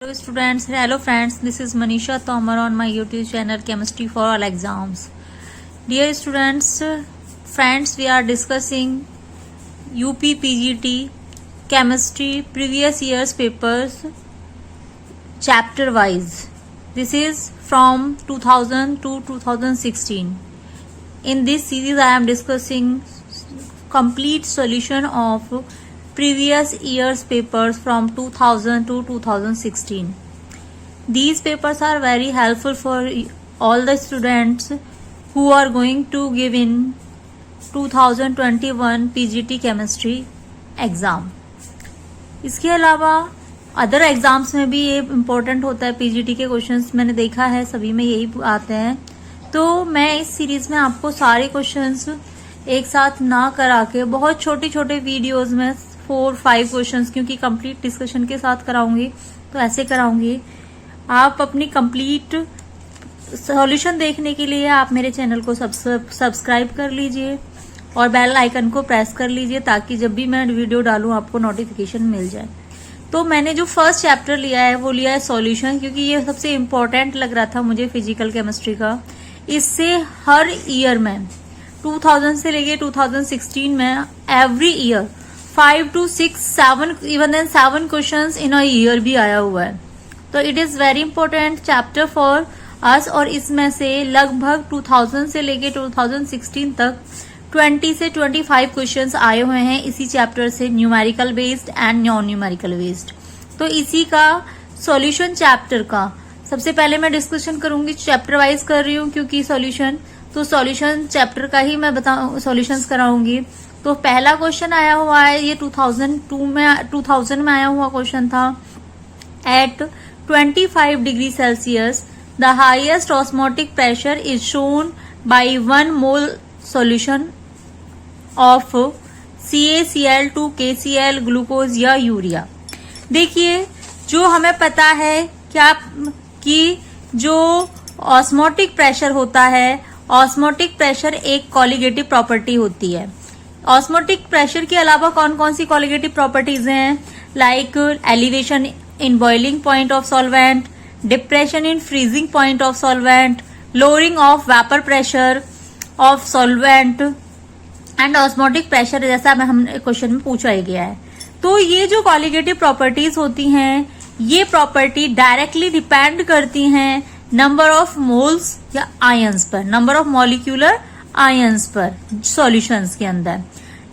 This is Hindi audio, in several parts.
Hello students, hello friends, this is Manisha Tomar on my YouTube channel Chemistry for All Exams. Dear students, friends, we are discussing UP PGT Chemistry previous year's papers chapter wise. This is from 2000 to 2016. In this series I am discussing complete solution of previous year's papers from 2000 to 2016. These papers are very helpful for all the students who are going to give in 2021 PGT chemistry exam. इसके अलावा अदर एग्जाम्स में भी ये इम्पोर्टेंट होता है. पीजीटी के क्वेश्चंस मैंने देखा है सभी में यही आते हैं. तो मैं इस सीरीज में आपको सारे क्वेश्चंस एक साथ ना करा के बहुत छोटे छोटे वीडियोस में 4-5 क्वेश्चंस, क्योंकि कंप्लीट डिस्कशन के साथ कराऊंगी तो ऐसे कराऊंगी. आप अपनी कंप्लीट सॉल्यूशन देखने के लिए आप मेरे चैनल को सब्सक्राइब कर लीजिए और बेल आइकन को प्रेस कर लीजिए ताकि जब भी मैं वीडियो डालूं आपको नोटिफिकेशन मिल जाए. तो मैंने जो फर्स्ट चैप्टर लिया है वो लिया है सॉल्यूशन, क्योंकि ये सबसे इम्पोर्टेंट लग रहा था मुझे फिजिकल केमिस्ट्री का. इससे हर ईयर में 2000 से लेके 2016 में every year 5 to 6, 7 even then 7 questions in a year भी आया हुआ है. तो it is very important chapter for us. और इसमें से लगभग 2000 से लेके 2016 तक 20 से 25 क्वेश्चंस आए हुए हैं इसी चैप्टर से, numerical based and non numerical based. तो इसी का सॉल्यूशन चैप्टर का सबसे पहले मैं डिस्कशन करूंगी. चैप्टर वाइज कर रही हूँ क्योंकि सॉल्यूशन सॉल्यूशन चैप्टर का ही मैं सॉल्यूशंस कराऊंगी. तो पहला क्वेश्चन आया हुआ है, ये 2000 में आया हुआ क्वेश्चन था. At 25 degree Celsius the highest osmotic pressure is shown by 1 mole solution of CaCl to KCl glucose या यूरिया. देखिए, जो हमें पता है क्या कि जो ऑस्मोटिक प्रेशर होता है, ऑस्मोटिक प्रेशर एक कॉलिगेटिव प्रॉपर्टी होती है. ऑस्मोटिक प्रेशर के अलावा कौन कौन सी कॉलिगेटिव प्रॉपर्टीज हैं? Like elevation in boiling point of solvent, depression in freezing point of solvent, lowering of vapour pressure of solvent and osmotic pressure, जैसा हमने क्वेश्चन में पूछा गया है. तो ये जो कॉलिगेटिव प्रॉपर्टीज होती हैं, ये प्रॉपर्टी डायरेक्टली डिपेंड करती हैं नंबर ऑफ मोल्स या आयंस पर, नंबर ऑफ मॉलिक्यूलर आयंस पर सॉल्यूशंस के अंदर.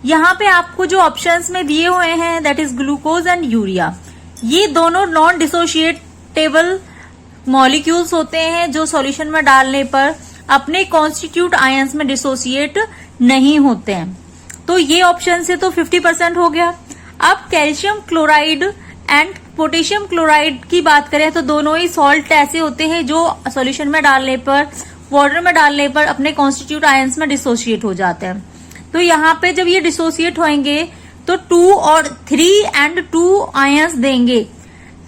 यहाँ पे आपको जो ऑप्शंस में दिए हुए हैं that is glucose and urea, ये दोनों नॉन डिसोशिएटेबल मॉलिक्यूल्स होते हैं जो सॉल्यूशन में डालने पर अपने कॉन्स्टिट्यूट आयंस में डिसोसिएट नहीं होते हैं. तो ये ऑप्शन से तो 50% हो गया. अब calcium chloride and potassium chloride की बात करें तो दोनों ही सॉल्ट ऐसे होते हैं जो सॉल्यूशन में डालने पर, वाटर में डालने पर अपने कॉन्स्टिट्यूट आयंस में डिसोसिएट हो जाते हैं. तो यहाँ पे जब ये डिसोसिएट होंगे तो 2 और 3 एंड 2 आयंस देंगे.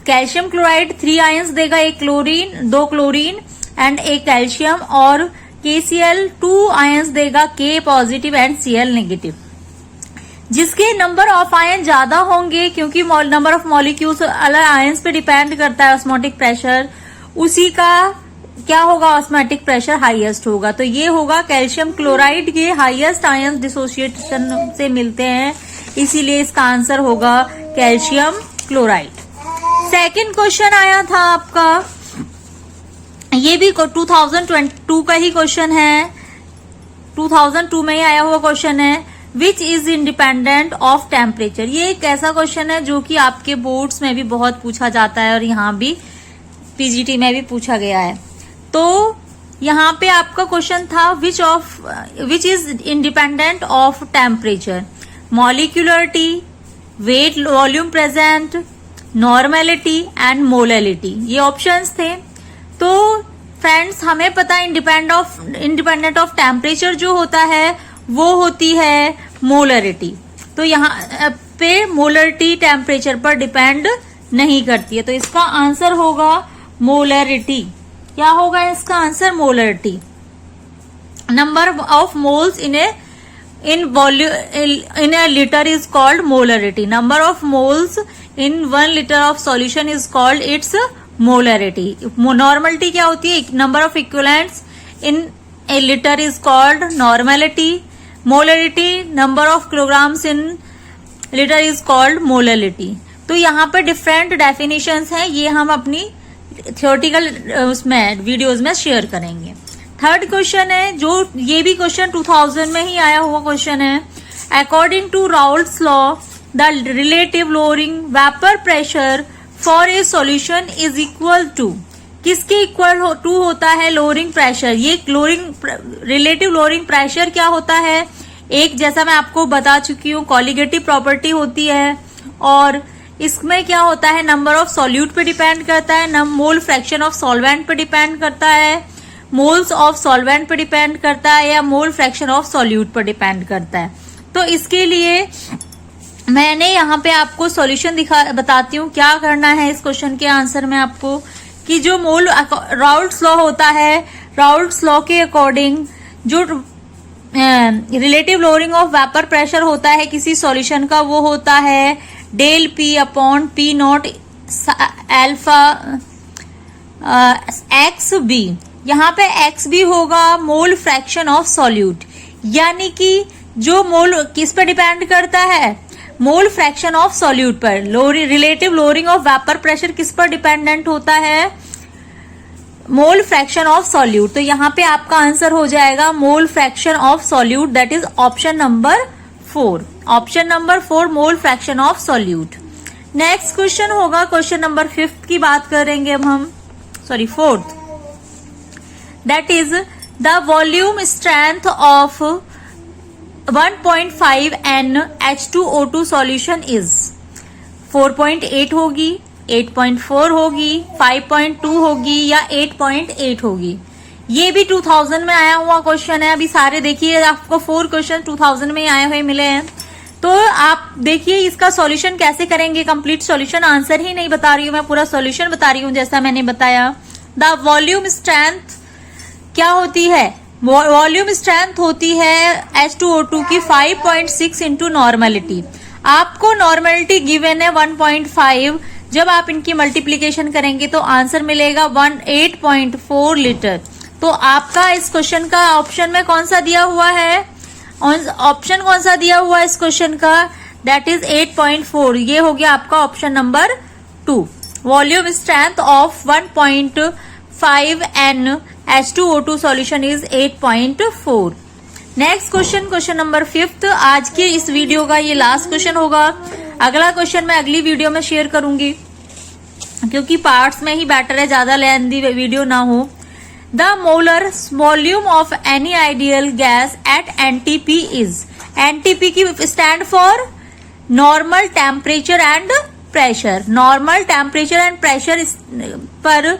कैल्शियम क्लोराइड 3 आयंस देगा, एक क्लोरीन, 2 क्लोरीन एंड एक कैल्शियम, और KCl 2 आयंस देगा, K positive and Cl negative. जिसके नंबर ऑफ आयन ज्यादा होंगे, क्योंकि नंबर ऑफ मॉलिक्यूल्स अलग आयंस पे डिपेंड करता है ऑस्मोटिक प्रेशर, उसी का क्या होगा, ऑस्मोटिक प्रेशर हाईएस्ट होगा. तो ये होगा कैल्शियम क्लोराइड के हाईएस्ट आयंस डिसोसिएशन से मिलते हैं, इसीलिए इसका आंसर होगा कैल्शियम क्लोराइड. सेकंड क्वेश्चन आया था आपका, ये भी 2022 का ही क्वेश्चन है, 2002 में ही आया हुआ क्वेश्चन है. विच इज इंडिपेंडेंट ऑफ टेम्परेचर. ये एक ऐसा क्वेश्चन है जो कि आपके बोर्ड्स में भी बहुत पूछा जाता है और यहाँ भी पीजीटी में भी पूछा गया है. तो यहाँ पे आपका क्वेश्चन था which is independent of temperature. Molecularity, weight volume present, normality and molality, ये ऑप्शंस थे. तो फ्रेंड्स, हमें पता है इंडिपेंडेंट ऑफ टेम्परेचर जो होता है वो होती है मोलरिटी. तो यहाँ पे मोलरिटी टेम्परेचर पर डिपेंड नहीं करती है, तो इसका आंसर होगा मोलरिटी. क्या होगा इसका answer? Molarity. Number of moles in A in volume in a liter is called molarity. Number of moles in 1 liter of solution is called its molarity. Normality क्या होती है? Number of equivalents in a liter is called normality. Molarity, number of kilograms in liter is called molality. तो यहाँ पे डिफरेंट डेफिनेशंस हैं, ये हम अपनी थियोरेटिकल उसमें वीडियोस में शेयर करेंगे. थर्ड क्वेश्चन है, जो ये भी क्वेश्चन 2000 में ही आया हुआ क्वेश्चन है. According to Raoult's law the relative lowering vapour pressure for a solution is equal to, किसके इक्वल टू होता है? Lowering pressure. ये रिलेटिव लोअरिंग प्रेशर क्या होता है? एक, जैसा मैं आपको बता चुकी हूँ, कॉलिगेटिव प्रॉपर्टी होती है, और इसमें क्या होता है? नंबर ऑफ सॉल्यूट पे डिपेंड करता है, मोल फ्रैक्शन ऑफ सॉल्वेंट पे डिपेंड करता है, मोल्स ऑफ सॉल्वेंट पे डिपेंड करता है, या मोल फ्रैक्शन ऑफ सॉल्यूट पर डिपेंड करता है. तो इसके लिए मैंने यहाँ पे आपको सॉल्यूशन बताती हूँ क्या करना है इस क्वेश्चन के आंसर में आपको, कि जो मोल राउल्ट्स लॉ होता है, राउल्ट्स लॉ के अकॉर्डिंग जो relative lowering of vapour pressure होता है किसी सॉल्यूशन का, वो होता है del P upon P naught alpha X B. यहाँ पे एक्स बी होगा मोल फ्रैक्शन ऑफ सॉल्यूट, यानी कि जो मोल किस पर डिपेंड करता है? मोल फ्रैक्शन ऑफ सॉल्यूट पर. Relative lowering of vapour pressure किस पर डिपेंडेंट होता है? Mole fraction of solute. तो यहाँ पे आपका आंसर हो जाएगा mole fraction of solute, that is option number 4. Option number 4 mole fraction of solute. Next question होगा क्वेश्चन नंबर 5 की बात करेंगे अब हम, sorry 4th. That is the volume strength of 1.5 N H2O2 solution is 4.8 होगी, 8.4 होगी, 5.2 होगी, या 8.8 होगी. ये भी 2000 में आया हुआ क्वेश्चन है. अभी सारे देखिए, आपको 4 क्वेश्चन 2000 में आए हुए मिले हैं. तो आप देखिए इसका सॉल्यूशन कैसे करेंगे. कंप्लीट सॉल्यूशन, आंसर ही नहीं बता रही हूं मैं, पूरा सॉल्यूशन बता रही हूं जैसा मैंने बताया. द वॉल्यूम स्ट्रेंथ क्या होती है? वॉल्यूम स्ट्रेंथ होती है H2O2 की 5.6 इंटू नॉर्मेलिटी. आपको नॉर्मेलिटी गिवन है 1.5. जब आप इनकी मल्टीप्लीकेशन करेंगे तो आंसर मिलेगा 8.4 लीटर. तो आपका इस क्वेश्चन का ऑप्शन में कौन सा दिया हुआ है? ऑप्शन कौन सा दिया हुआ है इस क्वेश्चन का? That is 8.4. ये हो गया आपका option number 2. Volume strength of 1.5 N H2O2 solution is 8.4. Next question, question number 5th. आज के इस वीडियो का ये लास्ट क्वेश्चन होगा. अगला क्वेश्चन मैं अगली वीडियो में शेयर करूंगी, क्योंकि पार्ट्स में ही बेटर है, ज्यादा लेंथी वीडियो ना हो. The molar volume of any ideal gas at NTP is. NTP की stand for normal temperature and pressure. Normal temperature and pressure पर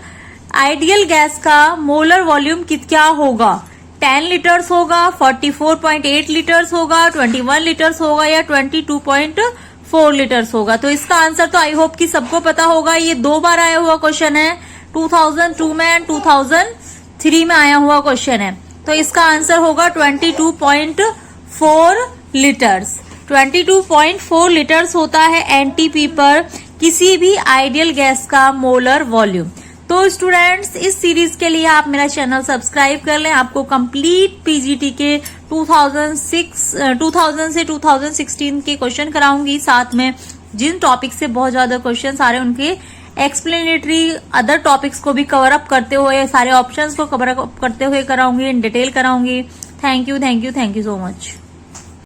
आइडियल गैस का मोलर वॉल्यूम क्या होगा? 10 लीटर्स होगा, 44.8 लीटर्स होगा, 21 लीटर्स होगा, या 22.4 लीटर्स होगा. तो इसका आंसर तो आई होप कि सबको पता होगा. ये 2 बार आया हुआ क्वेश्चन है, 2002 में एंड 2003 में आया हुआ क्वेश्चन है. तो इसका आंसर होगा 22.4 लीटर्स. 22.4 लीटर्स होता है NTP पर किसी भी आइडियल गैस का मोलर वॉल्यूम. तो स्टूडेंट्स, इस सीरीज के लिए आप मेरा चैनल सब्सक्राइब कर लें. आपको कंप्लीट पीजीटी के 2000 से 2016 के क्वेश्चन कराऊंगी. साथ में जिन टॉपिक से बहुत ज्यादा क्वेश्चन आ रहे हैं उनके एक्सप्लेनेटरी अदर टॉपिक्स को भी कवर अप करते हुए, सारे ऑप्शंस को कवर अप करते हुए कराऊंगी, इन डिटेल कराऊंगी. Thank you so much.